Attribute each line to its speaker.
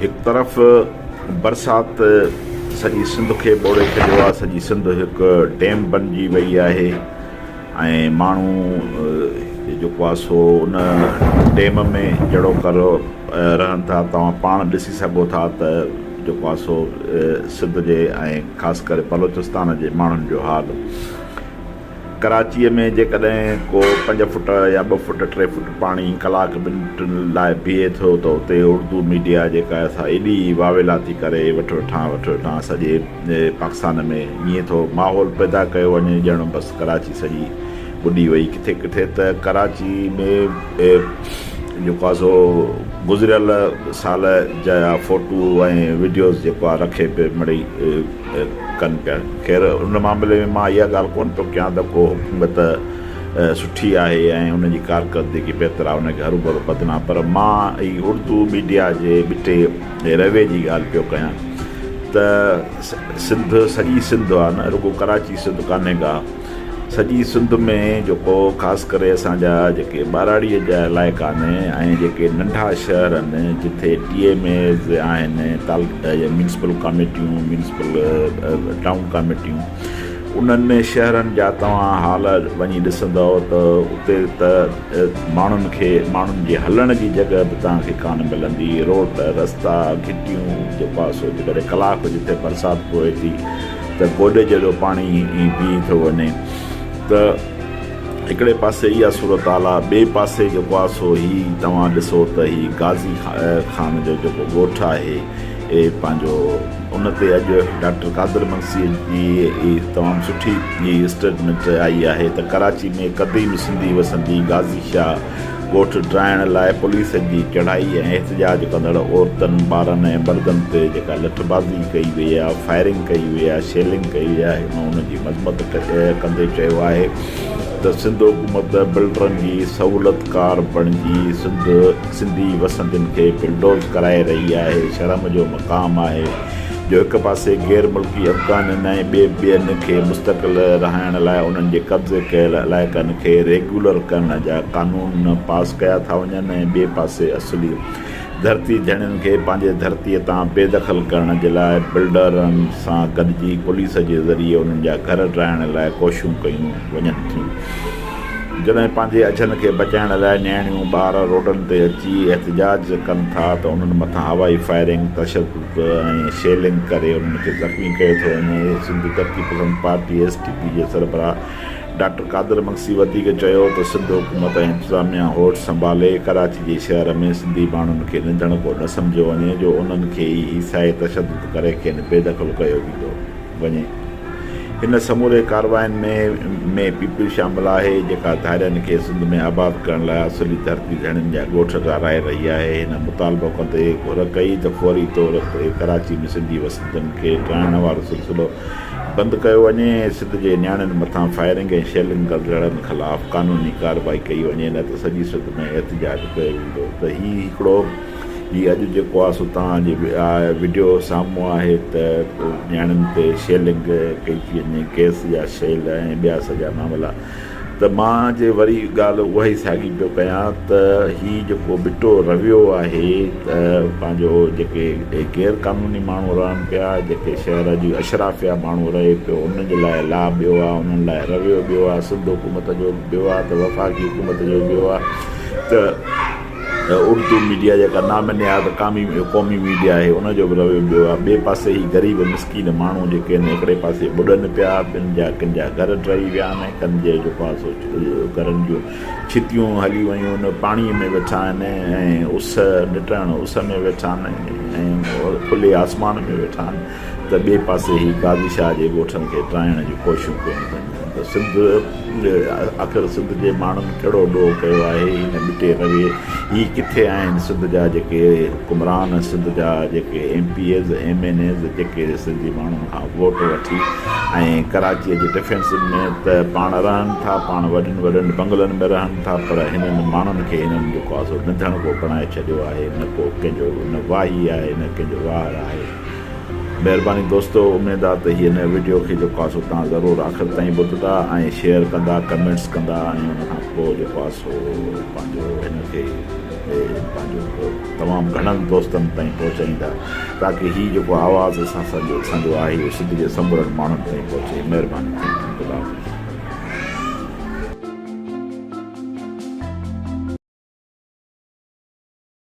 Speaker 1: एक तरफ़ बरसात सॼी सिंध खे ॿोड़े छॾियो आहे। सॼी सिंध हिकु डैम बणिजी वई आहे ऐं माण्हू जेको आहे सो उन डैम में जहिड़ो करो रहनि था। तव्हां पाण ॾिसी सघो था त जेको आहे सो सिंध जे ऐं ख़ासि करे बलोचिस्तान जे माण्हुनि जो हाल। कराचीअ में जेकॾहिं को 5 फुट या 2 फुट 3 फुट पाणी कलाक मिंटनि लाइ बीहे थो त उते उर्दू मीडिया जेका असां एॾी वावेला थी करे वठो वेठां सॼे पाकिस्तान में ईअं थो माहौल पैदा कयो वञे ॼण बसि कराची सॼी ॿुॾी वई। किथे किथे त कराची में जेको आहे सो गुज़िरियल साल जा फ़ोटू ऐं वीडियोज़ जेको आहे रखे पियो मिड़ई कनि पिया। ख़ैर उन मामले में मां इहा ॻाल्हि कोन पियो कयां त को हुकूमत सुठी आहे ऐं उनजी कारकर्दगी बहितर आहे, उनखे हरू भरू बदिनाम, पर मां ई उर्दू मीडिया जे ॿिटे रवे जी ॻाल्हि पियो कयां त सिंध सॼी सिंध आहे, न रुॻो कराची सिंध कान्हे का, सॼी सिंध में जेको ख़ासि करे असांजा जेके ॿाराड़ीअ जा इलाइक़ा आहिनि ऐं जेके नंढा शहर आहिनि जिथे TMAs आहिनि म्यूनिसिपल कमेटियूं, म्यूनिसिपल टाउन कमेटियूं, उन्हनि शहरनि जा तव्हां हाल वञी ॾिसंदव त उते त माण्हुनि जे हलण जी जॻह बि तव्हांखे कान मिलंदी। रोड रस्ता घिटियूं जेको आहे सो जेकॾहिं कलाक जिथे बरसाति पए थी त गोॾे जहिड़ो पाणी बीही थो वञे। त हिकिड़े पासे इहा सूरत हाल आहे। ॿिए पासे जेको आहे सो ही तव्हां ॾिसो त ही गाज़ी ख़ान जो जेको ॻोठु आहे पंहिंजो, उन ते अॼु डॉक्टर कादिर मंसी जी तमामु सुठी इहा स्टेटमेंट आई आहे त कराची में क़दीम सिंधी वसंदी गाज़ी शाह ॻोठु ड्राइण लाइ पुलिस जी चढ़ाई ऐं एहतजाज कंदड़ औरतुनि ॿारनि ऐं मर्दनि ते जेका लठबाज़ी कई वई आहे, फायरिंग कई वई आहे, शेलिंग कई वई आहे, उनजी मज़म्मत कंदे चयो आहे त सिंध हुकूमत बिल्डरनि जी सहूलियतकार बणिजी सिंधी वसंदियुनि खे बिल्डोज़ कराए रही आहे। शर्म जो मक़ाम आहे जो हिकु पासे गैर मुल्की अफ़गाननि ऐं ॿियनि खे मुस्तक़िल रहण लाइ उन्हनि जे कब्ज़े कयल इलाइक़नि खे रेगुलर करण जा कानून पास कया था वञनि ऐं ॿिए पासे असली धरती जणनि खे पंहिंजे धरतीअ तां बेदख़ल करण जे लाइ बिल्डरनि सां गॾिजी पुलिस जे ज़रिए उन्हनि जा घर ड्राइण लाइ कोशिशूं कयूं वञनि थियूं। जॾहिं पंहिंजे अछनि खे बचाइण लाइ नियाणियूं ॿार रोडनि ते अची एहतजाज कनि था त उन्हनि मथां हवाई फायरिंग, तशदुद ऐं शेलिंग करे उन्हनि खे ज़ख़्मी कयो थो वञे। सिंध तरक़ी पसंद पार्टी STP जे सरबराह डॉक्टर कादिर मंसी वधीक चयो त सिंध हुकूमत ऐं इंतिज़ामिया होठ संभाले कराची जे शहर में सिंधी माण्हुनि खे निंदण को न सम्झियो वञे जो उन्हनि खे ई ईसाई तशदुद करे खेनि बेदख़ल कयो वेंदो वञे। हिन समूरे कार्रवाइनि में पीपल शामिल आहे जेका धारियुनि खे सिंध में आबाद करण लाइ असली धरती जणनि जा ॻोठ ठाराए रही आहे। हिन मुतालबो कंदे घुर कई त फौरी तौर ते कराची में सिंधी वसंदनि खे ठाहिण वारो सिलसिलो बंदि कयो वञे ऐं सिंध जे नियाणियुनि मथां फायरिंग ऐं शेलिंग कंदड़नि ख़िलाफ़ु कानूनी कार्रवाई कई वञे, न त सॼी सिंध में एहतजाज कयो वेंदो। त हीउ अॼु जेको आहे सो तव्हांजे वीडियो साम्हूं आहे त नियाणियुनि ते शेलिंग कई थी वञे, केस जा शेल ऐं ॿिया सॼा मामला। त मां जे वरी ॻाल्हि उहा ई साॻी पियो कयां त हीउ जेको ॿिटो रवियो आहे त पंहिंजो जेके गैर क़ानूनी माण्हू रहनि पिया, जेके शहर जी अशराफिया माण्हू रहे पियो, उन्हनि जे लाइ लाभ ॿियो आहे, उन्हनि लाइ रवियो ॿियो आहे, सिंध हुकूमत जो ॿियो आहे, त वफ़ाक़ी हुकूमत जो ॿियो आहे। त उर्दू मीडिया जेका नामनियाद क़ौमी मीडिया आहे उनजो बि रवियो ॿियो आहे। ॿिए पासे ही ग़रीब मिसकीन माण्हू जेके आहिनि हिकिड़े पासे ॿुॾनि पिया, किन जा घर टही विया आहिनि, किन जे जेको आहे सो घरनि जूं छितियूं हली वयूं आहिनि, पाणीअ में वेठा आहिनि ऐं उस निटण उस में वेठा आहिनि ऐं खुले आसमान में वेठा आहिनि। त ॿिए पासे ही गाज़ी शाह जे ॻोठनि खे ठाहिण जूं कोशिशूं कयूं वञनि। त सिंध आख़िर सिंध जे माण्हुनि कहिड़ो ॾोह कयो आहे हिन ॿिटे रवे। ही किथे आहिनि सिंध जा जेके हुकुमरान, सिंध जा जेके MPAs MNAs जेके सिंधी माण्हुनि खां वोट वठी ऐं कराचीअ जे डिफेंस में त पाण रहनि था, पाण वॾनि वॾनि बंगलनि में रहनि था, पर हिननि माण्हुनि खे हिननि जेको आहे सो निधण को बणाए छॾियो आहे। न को कंहिंजो न वाही आहे, न कंहिंजो वार आहे। महिरबानी दोस्तो, उमेदु आहे त हिन वीडियो खे जेको आहे सो तव्हां ज़रूरु आख़िर ताईं ॿुधंदा ऐं शेयर कंदा, कमेंट्स कंदा ऐं उन खां पोइ जेको आहे सो पंहिंजो हिन खे पंहिंजो तमामु घणनि दोस्तनि ताईं पहुचाईंदा ताकी हीउ जेको आवाज़ु असांजो आहे सिंध जे समूरनि माण्हुनि ताईं पहुचे। महिरबानी।